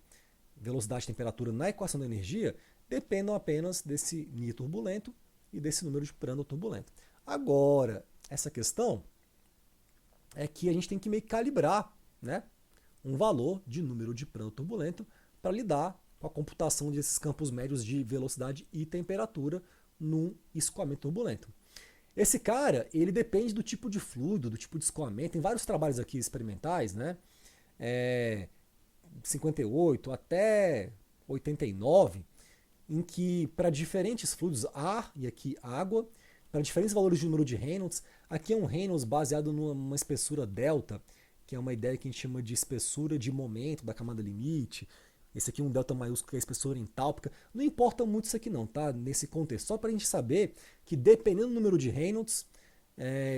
Speaker 1: velocidade e temperatura na equação da energia, dependam apenas desse μ turbulento e desse número de Prandtl turbulento. Agora, essa questão é que a gente tem que meio que calibrar, né, um valor de número de Prandtl turbulento para lidar com a computação desses campos médios de velocidade e temperatura num escoamento turbulento. Esse cara, ele depende do tipo de fluido, do tipo de escoamento. Tem vários trabalhos aqui experimentais, né? 58 até 89, em que para diferentes fluidos, ar e aqui água, para diferentes valores de número de Reynolds, aqui é um Reynolds baseado numa espessura delta, que é uma ideia que a gente chama de espessura de momento da camada limite. Esse aqui é um delta maiúsculo, que é a espessura entálpica. Não importa muito isso aqui não, tá? Nesse contexto. Só para a gente saber que dependendo do número de Reynolds,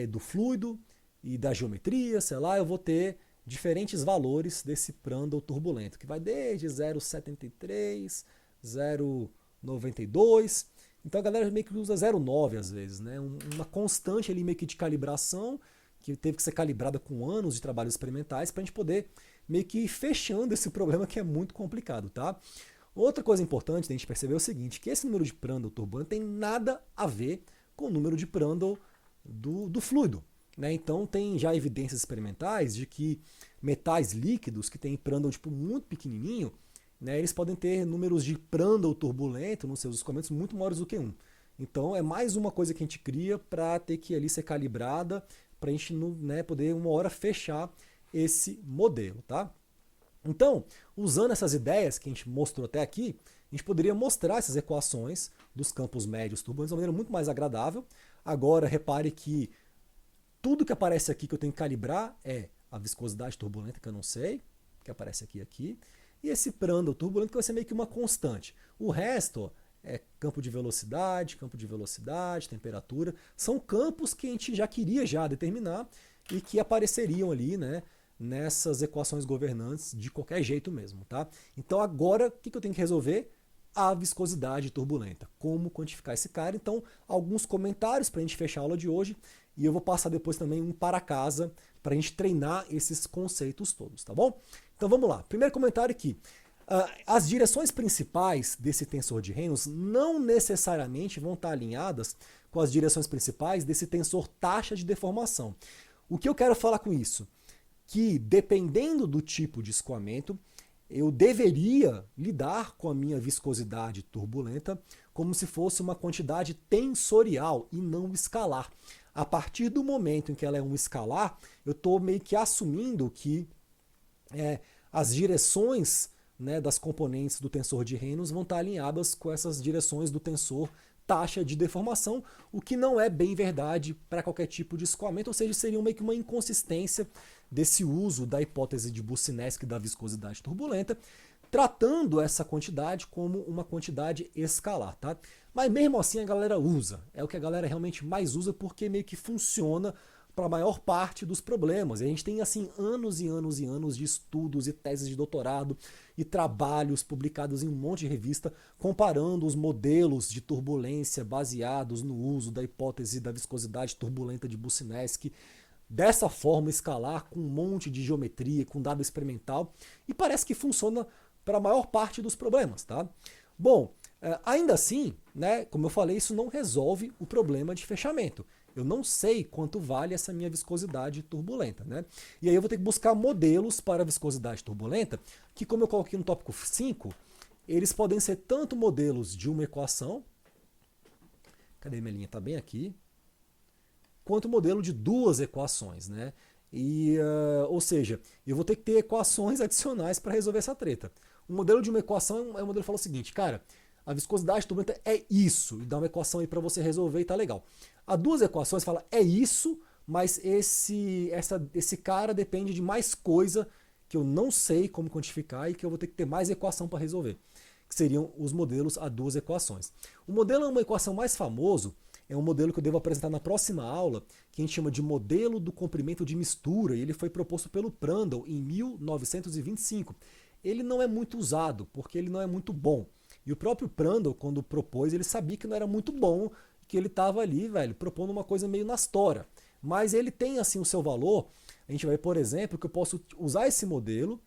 Speaker 1: do fluido e da geometria, sei lá, eu vou ter diferentes valores desse Prandtl turbulento, que vai desde 0,73, 0,92. Então a galera meio que usa 0,9 às vezes, né? Uma constante ali meio que de calibração, que teve que ser calibrada com anos de trabalhos experimentais para a gente poder meio que ir fechando esse problema que é muito complicado, tá? Outra coisa importante da gente perceber é o seguinte, que esse número de Prandtl turbulento tem nada a ver com o número de Prandtl do fluido, né? Então tem já evidências experimentais de que metais líquidos que têm Prandtl tipo, muito pequenininho, né, eles podem ter números de Prandtl turbulento nos seus escoamentos muito maiores do que 1. Então é mais uma coisa que a gente cria para ter que ali ser calibrada para a gente, né, poder uma hora fechar esse modelo, tá? Então, usando essas ideias que a gente mostrou até aqui, a gente poderia mostrar essas equações dos campos médios turbulentos de uma maneira muito mais agradável. Agora, repare que tudo que aparece aqui que eu tenho que calibrar é a viscosidade turbulenta, que eu não sei, que aparece aqui, e esse Prandtl turbulento que vai ser meio que uma constante. O resto ó, é campo de velocidade, temperatura. São campos que a gente já queria determinar e que apareceriam ali, né, nessas equações governantes de qualquer jeito mesmo, tá? Então agora o que eu tenho que resolver? A viscosidade turbulenta. Como quantificar esse cara? Então alguns comentários para a gente fechar a aula de hoje e eu vou passar depois também um para casa para a gente treinar esses conceitos todos, tá bom? Então vamos lá. Primeiro comentário aqui. As direções principais desse tensor de Reynolds não necessariamente vão estar alinhadas com as direções principais desse tensor taxa de deformação. O que eu quero falar com isso? Que dependendo do tipo de escoamento, eu deveria lidar com a minha viscosidade turbulenta como se fosse uma quantidade tensorial e não escalar. A partir do momento em que ela é um escalar, eu estou meio que assumindo que as direções, né, das componentes do tensor de Reynolds vão estar alinhadas com essas direções do tensor taxa de deformação, o que não é bem verdade para qualquer tipo de escoamento, ou seja, seria meio que uma inconsistência desse uso da hipótese de Boussinesq da viscosidade turbulenta, tratando essa quantidade como uma quantidade escalar, tá? Mas mesmo assim a galera usa, é o que a galera realmente mais usa porque meio que funciona para a maior parte dos problemas. E a gente tem assim anos e anos e anos de estudos e teses de doutorado e trabalhos publicados em um monte de revista comparando os modelos de turbulência baseados no uso da hipótese da viscosidade turbulenta de Boussinesq dessa forma escalar com um monte de geometria, com dado experimental, e parece que funciona para a maior parte dos problemas, tá? Bom, ainda assim, né, como eu falei, isso não resolve o problema de fechamento. Eu não sei quanto vale essa minha viscosidade turbulenta, né? E aí eu vou ter que buscar modelos para a viscosidade turbulenta, que como eu coloquei no tópico 5, eles podem ser tanto modelos de uma equação, cadê minha linha? Está bem aqui, quanto modelo de duas equações, né? Ou seja, eu vou ter que ter equações adicionais para resolver essa treta. O modelo de uma equação é um modelo que fala o seguinte, cara, a viscosidade turbulenta é isso, e dá uma equação aí para você resolver e tá legal. Há duas equações fala é isso, mas esse cara depende de mais coisa que eu não sei como quantificar e que eu vou ter que ter mais equação para resolver, que seriam os modelos a duas equações. O modelo é uma equação mais famoso, é um modelo que eu devo apresentar na próxima aula, que a gente chama de modelo do comprimento de mistura, e ele foi proposto pelo Prandtl em 1925. Ele não é muito usado, porque ele não é muito bom. E o próprio Prandtl, quando propôs, ele sabia que não era muito bom, que ele estava ali, velho, propondo uma coisa meio nas tora. Mas ele tem, assim, o seu valor. A gente vai ver, por exemplo, que eu posso usar esse modelo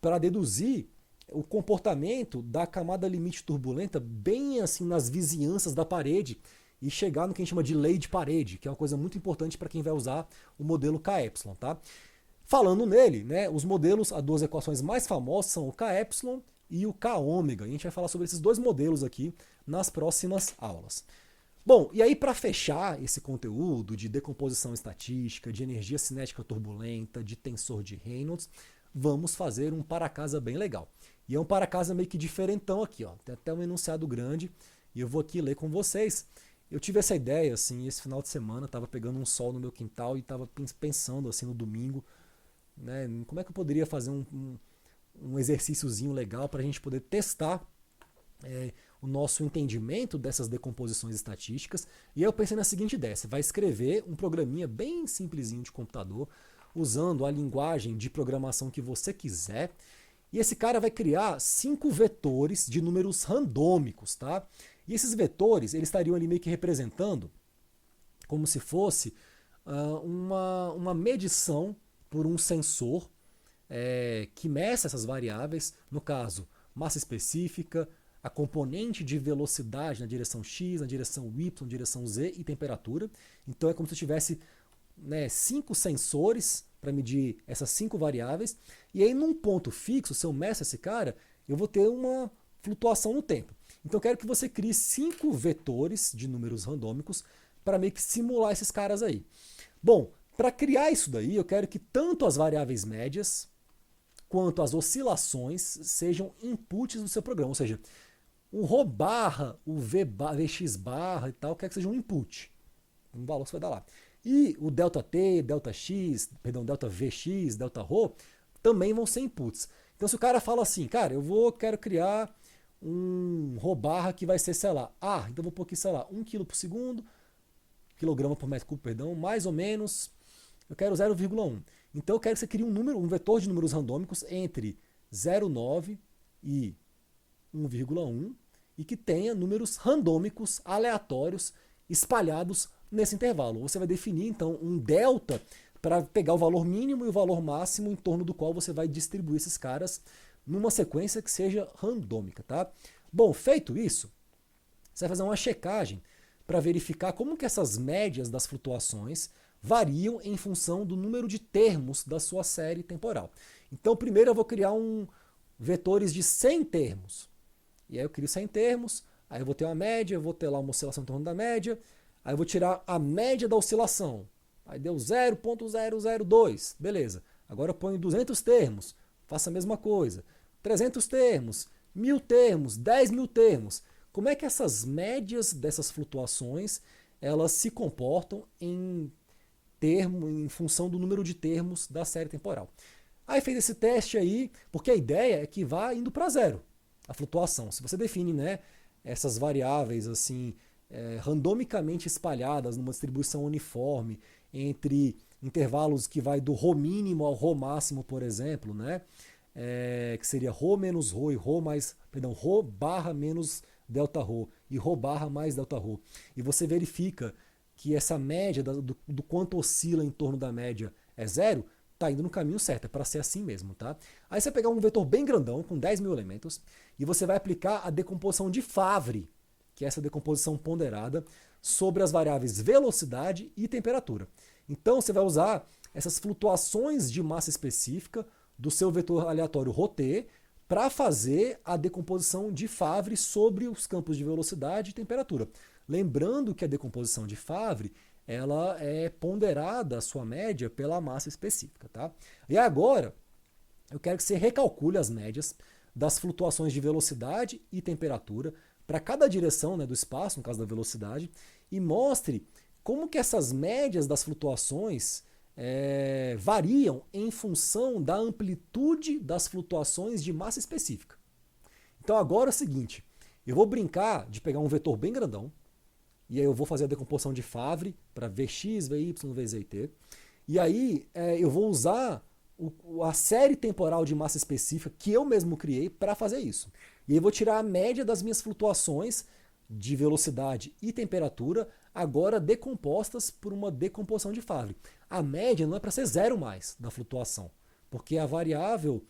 Speaker 1: para deduzir o comportamento da camada limite turbulenta bem, assim, nas vizinhanças da parede e chegar no que a gente chama de lei de parede, que é uma coisa muito importante para quem vai usar o modelo Ky, tá? Falando nele, né, os modelos, as duas equações mais famosas são o Ky e o K ômega. E a gente vai falar sobre esses dois modelos aqui nas próximas aulas. Bom, e aí para fechar esse conteúdo de decomposição estatística, de energia cinética turbulenta, de tensor de Reynolds, vamos fazer um para-casa bem legal. E é um para-casa meio que diferentão aqui, ó. Tem até um enunciado grande e eu vou aqui ler com vocês. Eu tive essa ideia, assim, esse final de semana, estava pegando um sol no meu quintal e estava pensando, assim, no domingo, né, como é que eu poderia fazer um exercíciozinho legal para a gente poder testar o nosso entendimento dessas decomposições estatísticas. E aí eu pensei na seguinte ideia, você vai escrever um programinha bem simplesinho de computador, usando a linguagem de programação que você quiser, e esse cara vai criar 5 vetores de números randômicos, tá? E esses vetores, eles estariam ali meio que representando como se fosse uma medição por um sensor que meça essas variáveis, no caso, massa específica, a componente de velocidade na direção x, na direção y, na direção z e temperatura. Então é como se eu tivesse 5 sensores para medir essas 5 variáveis, e aí num ponto fixo, se eu meço esse cara, eu vou ter uma flutuação no tempo. Então eu quero que você crie 5 vetores de números randômicos para meio que simular esses caras aí. Bom, para criar isso daí, eu quero que tanto as variáveis médias quanto as oscilações sejam inputs do seu programa, ou seja, o ρ barra, o vx barra e tal, quer que seja um input, um valor que você vai dar lá. E o ΔT, ΔX, perdão, ΔVX, Δρ também vão ser inputs. Então se o cara fala assim, cara, quero criar um ρ barra que vai ser, sei lá, então eu vou pôr aqui, sei lá, 1 kg por segundo, quilograma por metro cúbico, perdão, mais ou menos, eu quero 0,1. Então eu quero que você crie um vetor de números randômicos entre 0,9 e 1,1 e que tenha números randômicos, aleatórios, espalhados nesse intervalo. Você vai definir então um delta para pegar o valor mínimo e o valor máximo em torno do qual você vai distribuir esses caras numa sequência que seja randômica, tá? Bom, feito isso, você vai fazer uma checagem para verificar como que essas médias das flutuações variam em função do número de termos da sua série temporal. Então, primeiro eu vou criar vetores de 100 termos. E aí eu crio 100 termos, aí eu vou ter uma média, eu vou ter lá uma oscilação em torno da média, aí eu vou tirar a média da oscilação. Aí deu 0,002, beleza. Agora eu ponho 200 termos, faço a mesma coisa. 300 termos, 1000 termos, 10.000 termos. Como é que essas médias dessas flutuações elas se comportam em função do número de termos da série temporal? Aí fez esse teste aí, porque a ideia é que vá indo para zero a flutuação. Se você define essas variáveis assim randomicamente espalhadas numa distribuição uniforme entre intervalos que vai do ρ mínimo ao ρ máximo, por exemplo, que seria ρ menos ρ e ρ barra menos Δρ e ρ barra mais Δρ. E você verifica que essa média do quanto oscila em torno da média é zero, está indo no caminho certo, é para ser assim mesmo, tá? Aí você vai pegar um vetor bem grandão, com 10.000 elementos, e você vai aplicar a decomposição de Favre, que é essa decomposição ponderada, sobre as variáveis velocidade e temperatura. Então você vai usar essas flutuações de massa específica do seu vetor aleatório ρt para fazer a decomposição de Favre sobre os campos de velocidade e temperatura. Lembrando que a decomposição de Favre ela é ponderada, a sua média, pela massa específica. Tá? E agora, eu quero que você recalcule as médias das flutuações de velocidade e temperatura para cada direção do espaço, no caso da velocidade, e mostre como que essas médias das flutuações variam em função da amplitude das flutuações de massa específica. Então agora é o seguinte, eu vou brincar de pegar um vetor bem grandão, e aí eu vou fazer a decomposição de Favre para Vx, Vy, Vz e t. E aí eu vou usar a série temporal de massa específica que eu mesmo criei para fazer isso. E aí eu vou tirar a média das minhas flutuações de velocidade e temperatura, agora decompostas por uma decomposição de Favre. A média não é para ser zero mais da flutuação, porque a variável,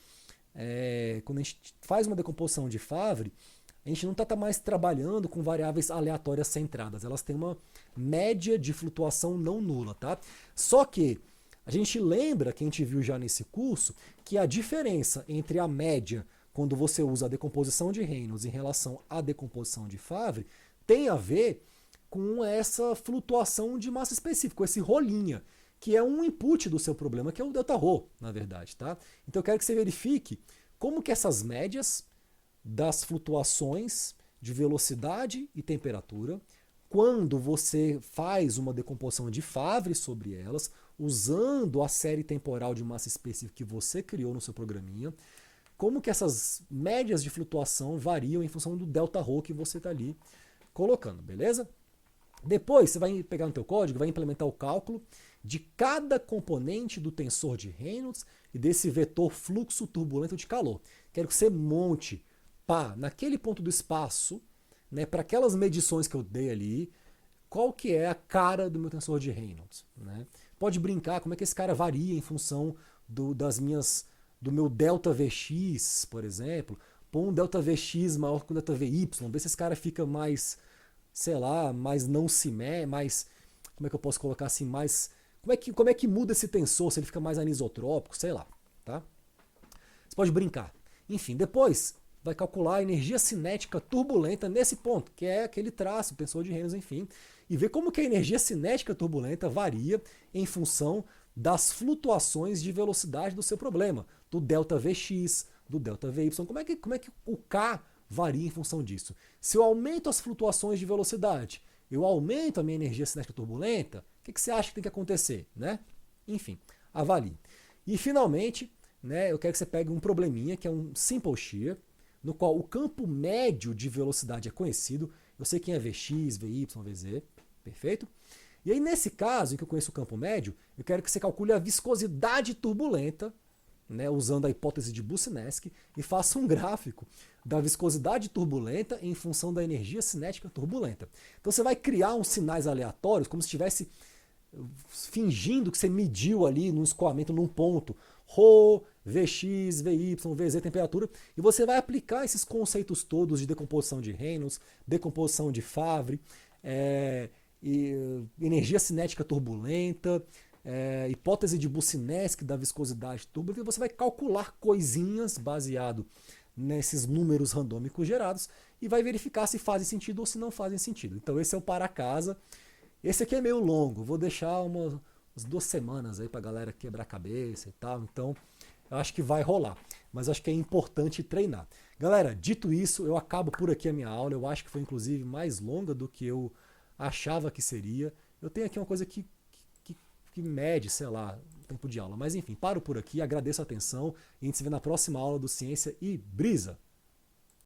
Speaker 1: quando a gente faz uma decomposição de Favre, a gente não está mais trabalhando com variáveis aleatórias centradas. Elas têm uma média de flutuação não nula. Tá? Só que a gente lembra, que a gente viu já nesse curso, que a diferença entre a média, quando você usa a decomposição de Reynolds em relação à decomposição de Favre, tem a ver com essa flutuação de massa específica, com esse rolinha, que é um input do seu problema, que é o Δρ, na verdade. Tá? Então eu quero que você verifique como que essas médias das flutuações de velocidade e temperatura, quando você faz uma decomposição de Favre sobre elas, usando a série temporal de massa específica que você criou no seu programinha, como que essas médias de flutuação variam em função do Δρ que você está ali colocando, beleza? Depois você vai pegar no teu código, vai implementar o cálculo de cada componente do tensor de Reynolds e desse vetor fluxo turbulento de calor. Quero que você monte naquele ponto do espaço, né, para aquelas medições que eu dei ali, qual que é a cara do meu tensor de Reynolds, né? Pode brincar como é que esse cara varia em função do meu delta Vx, por exemplo. Põe um delta Vx maior que um delta Vy, ver se esse cara fica mais, sei lá, mais não simétrico, mais, como é que eu posso colocar assim, mais, como é que muda esse tensor, se ele fica mais anisotrópico, sei lá, tá? Você pode brincar. Enfim, depois vai calcular a energia cinética turbulenta nesse ponto, que é aquele traço, tensor de Reynolds, enfim, e ver como que a energia cinética turbulenta varia em função das flutuações de velocidade do seu problema, do delta Vx, do delta Vy, como é que o K varia em função disso. Se eu aumento as flutuações de velocidade, eu aumento a minha energia cinética turbulenta, o que você acha que tem que acontecer, né? Enfim, avalie. E finalmente, né, eu quero que você pegue um probleminha, que é um simple shear, no qual o campo médio de velocidade é conhecido. Eu sei quem é Vx, Vy, Vz, perfeito? E aí, nesse caso, em que eu conheço o campo médio, eu quero que você calcule a viscosidade turbulenta, né, usando a hipótese de Boussinesq, e faça um gráfico da viscosidade turbulenta em função da energia cinética turbulenta. Então você vai criar uns sinais aleatórios, como se estivesse fingindo que você mediu ali no escoamento num ponto, ρ, Vx, Vy, Vz, temperatura, e você vai aplicar esses conceitos todos de decomposição de Reynolds, decomposição de Favre, energia cinética turbulenta, hipótese de Boussinesq da viscosidade turbulenta, e você vai calcular coisinhas baseado nesses números randômicos gerados e vai verificar se fazem sentido ou se não fazem sentido. Então esse é o para casa. Esse aqui é meio longo, vou deixar umas 2 semanas aí pra galera quebrar a cabeça e tal, então eu acho que vai rolar, mas acho que é importante treinar. Galera, dito isso, eu acabo por aqui a minha aula, eu acho que foi inclusive mais longa do que eu achava que seria. Eu tenho aqui uma coisa que mede, sei lá, o tempo de aula, mas enfim, paro por aqui, agradeço a atenção e a gente se vê na próxima aula do Ciência e Brisa.